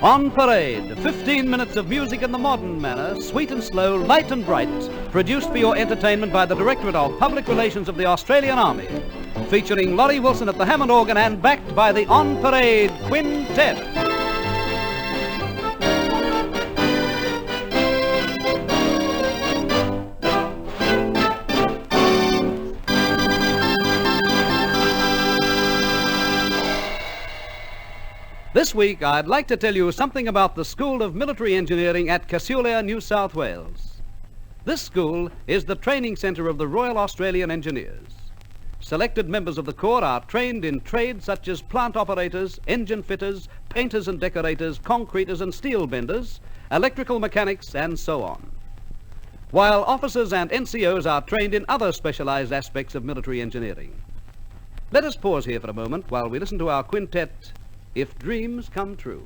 On Parade, 15 minutes of music in the modern manner, sweet and slow, light and bright, produced for your entertainment by the Directorate of Public Relations of the Australian Army, featuring Laurie Wilson at the Hammond organ and backed by the On Parade Quintet. This week, I'd like to tell you something about the School of Military Engineering at Casula, New South Wales. This school is the training centre of the Royal Australian Engineers. Selected members of the Corps are trained in trades such as plant operators, engine fitters, painters and decorators, concreters and steel benders, electrical mechanics, and so on. While officers and NCOs are trained in other specialized aspects of military engineering. Let us pause here for a moment while we listen to our quintet, If Dreams Come True.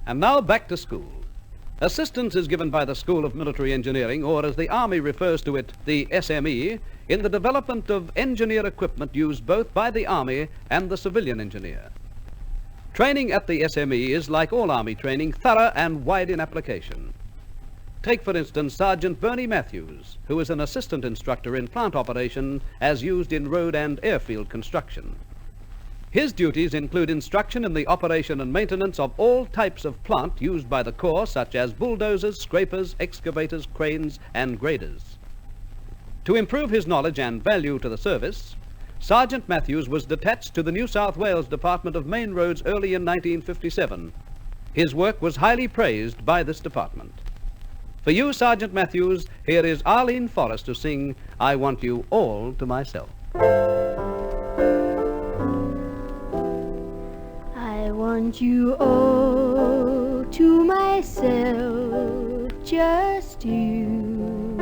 And now back to school. Assistance is given by the School of Military Engineering, or as the Army refers to it, the SME, in the development of engineer equipment used both by the Army and the civilian engineer. Training at the SME is, like all Army training, thorough and wide in application. Take, for instance, Sergeant Bernie Matthews, who is an assistant instructor in plant operation as used in road and airfield construction. His duties include instruction in the operation and maintenance of all types of plant used by the Corps, such as bulldozers, scrapers, excavators, cranes, and graders. To improve his knowledge and value to the service, Sergeant Matthews was detached to the New South Wales Department of Main Roads early in 1957. His work was highly praised by this department. For you, Sergeant Matthews, here is Arlene Forrest to sing I Want You All to Myself. I want you all to myself, just you.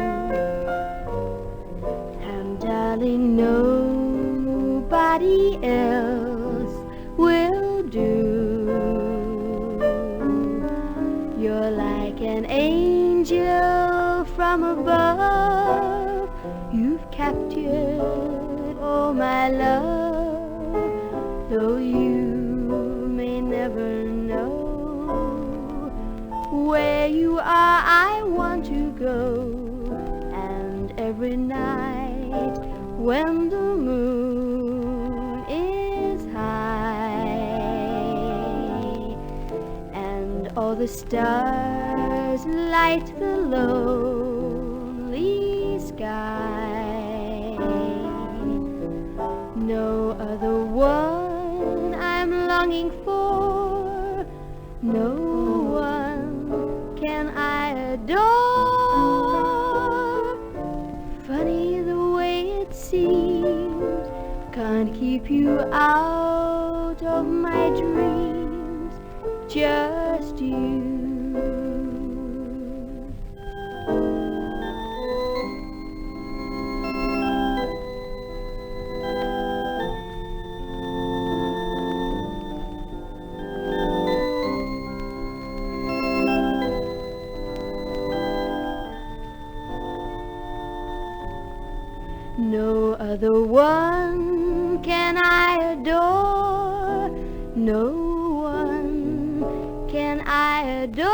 And darling, nobody else will do. You're like an angel from above. You've captured all my love, though you may never know where you are. I want to go, and every night when the moon is high and all the stars light the lonely sky, no other one I'm longing for, no one can I adore. Funny the way it seems, can't keep you out of my dreams, just you. No other one can I adore, no one can I adore.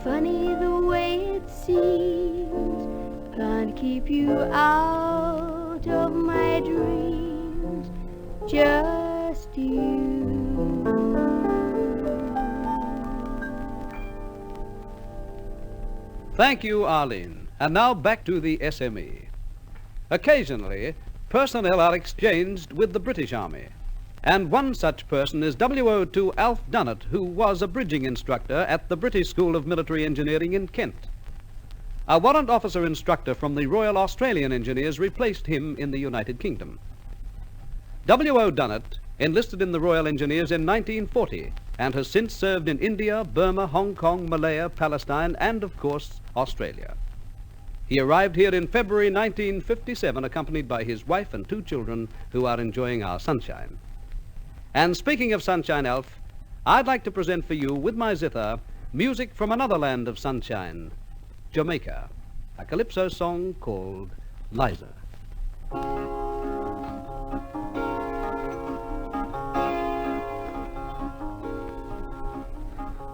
Funny the way it seems, can't keep you out of my dreams, just you. Thank you, Arlene. And now back to the SME. Occasionally, personnel are exchanged with the British Army. And one such person is WO2 Alf Dunnett, who was a bridging instructor at the British School of Military Engineering in Kent. A warrant officer instructor from the Royal Australian Engineers replaced him in the United Kingdom. W.O. Dunnett enlisted in the Royal Engineers in 1940 and has since served in India, Burma, Hong Kong, Malaya, Palestine, and, of course, Australia. He arrived here in February 1957, accompanied by his wife and 2 children who are enjoying our sunshine. And speaking of sunshine, Alf, I'd like to present for you, with my zither, music from another land of sunshine, Jamaica, a calypso song called Liza.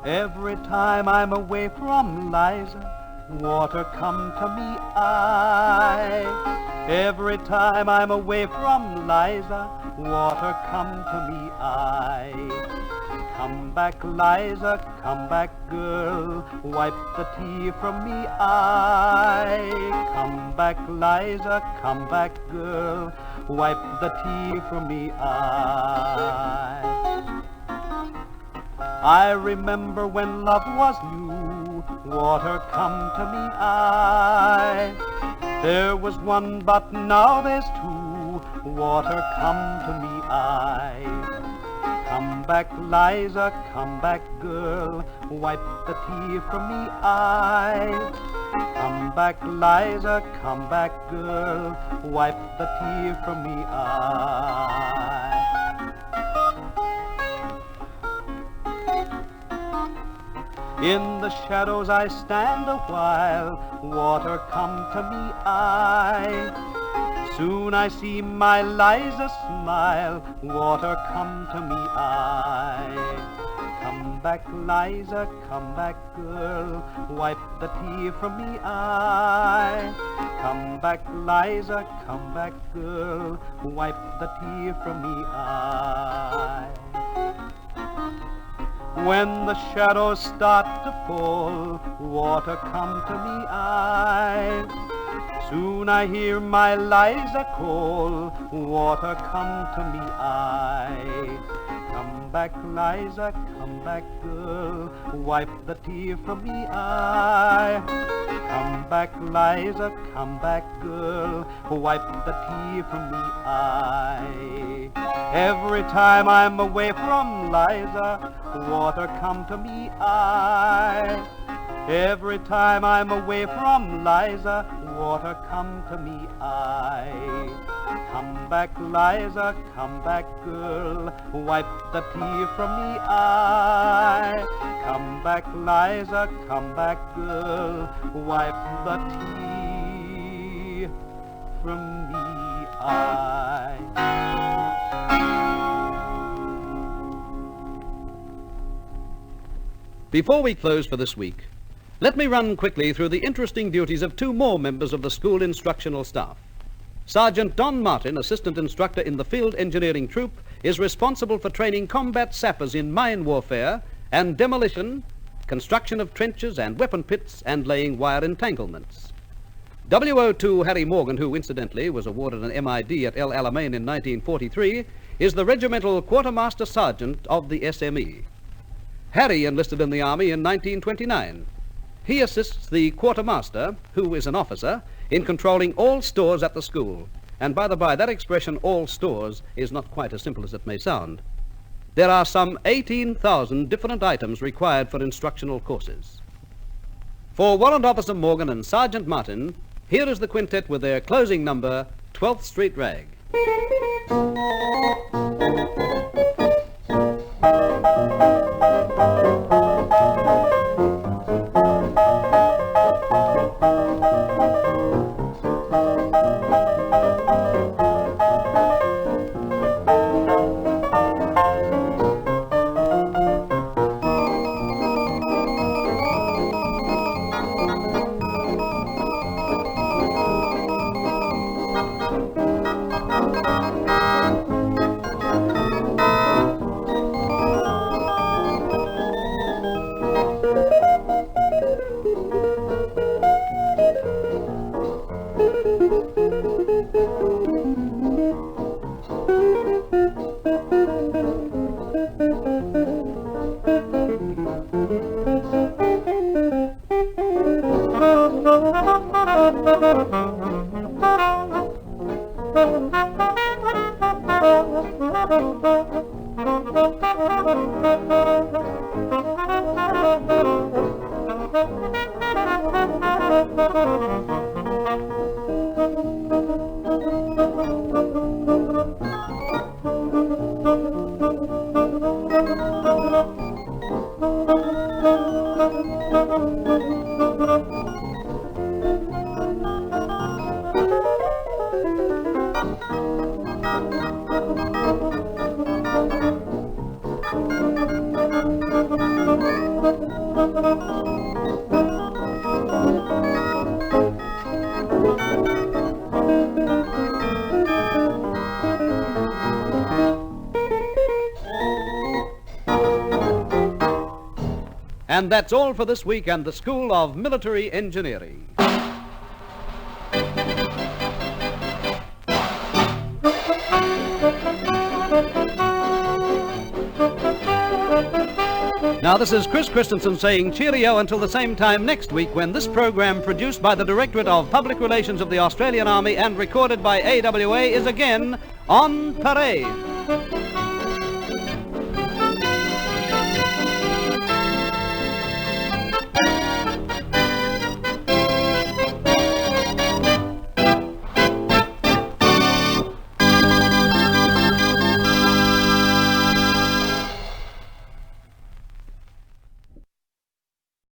Every time I'm away from Liza, water come to me eyes. Every time I'm away from Liza, water come to me eyes. Come back, Liza, come back, girl, wipe the tea from me eye. Come back, Liza, come back, girl, wipe the tea from me eye. I remember when love was new, water come to me eye. There was one, but now there's 2, water come to me eye. Come back, Liza, come back, girl, wipe the tea from me eye. Come back, Liza, come back, girl, wipe the tea from me eye. In the shadows I stand a while, water come to me eye. Soon I see my Liza smile, water come to me eye. Come back, Liza, come back, girl, wipe the tea from me eye. Come back, Liza, come back, girl, wipe the tea from me eye. When the shadows start to fall, water come to me eye. Soon I hear my Liza call, water come to me eye. Come back, Liza, come back, girl, wipe the tea from me eye. Come back, Liza, come back, girl, wipe the tea from me eye. Every time I'm away from Liza, water come to me eye. Every time I'm away from Liza, water come to me eye. Come back, Liza, come back, girl, wipe the tea from me eye. Come back, Liza, come back, girl, wipe the tea from me eye. Before we close for this week, let me run quickly through the interesting duties of 2 more members of the school instructional staff. Sergeant Don Martin, assistant instructor in the Field Engineering Troop, is responsible for training combat sappers in mine warfare and demolition, construction of trenches and weapon pits, and laying wire entanglements. WO2 Harry Morgan, who incidentally was awarded an MID at El Alamein in 1943, is the regimental quartermaster sergeant of the SME. Harry enlisted in the Army in 1929. He assists the quartermaster, who is an officer, in controlling all stores at the school. And by the by, that expression, all stores, is not quite as simple as it may sound. There are some 18,000 different items required for instructional courses. For Warrant Officer Morgan and Sergeant Martin, here is the quintet with their closing number, 12th Street Rag. And that's all for this week and the School of Military Engineering. Now, this is Chris Christensen saying cheerio until the same time next week when this program, produced by the Directorate of Public Relations of the Australian Army and recorded by AWA, is again on parade.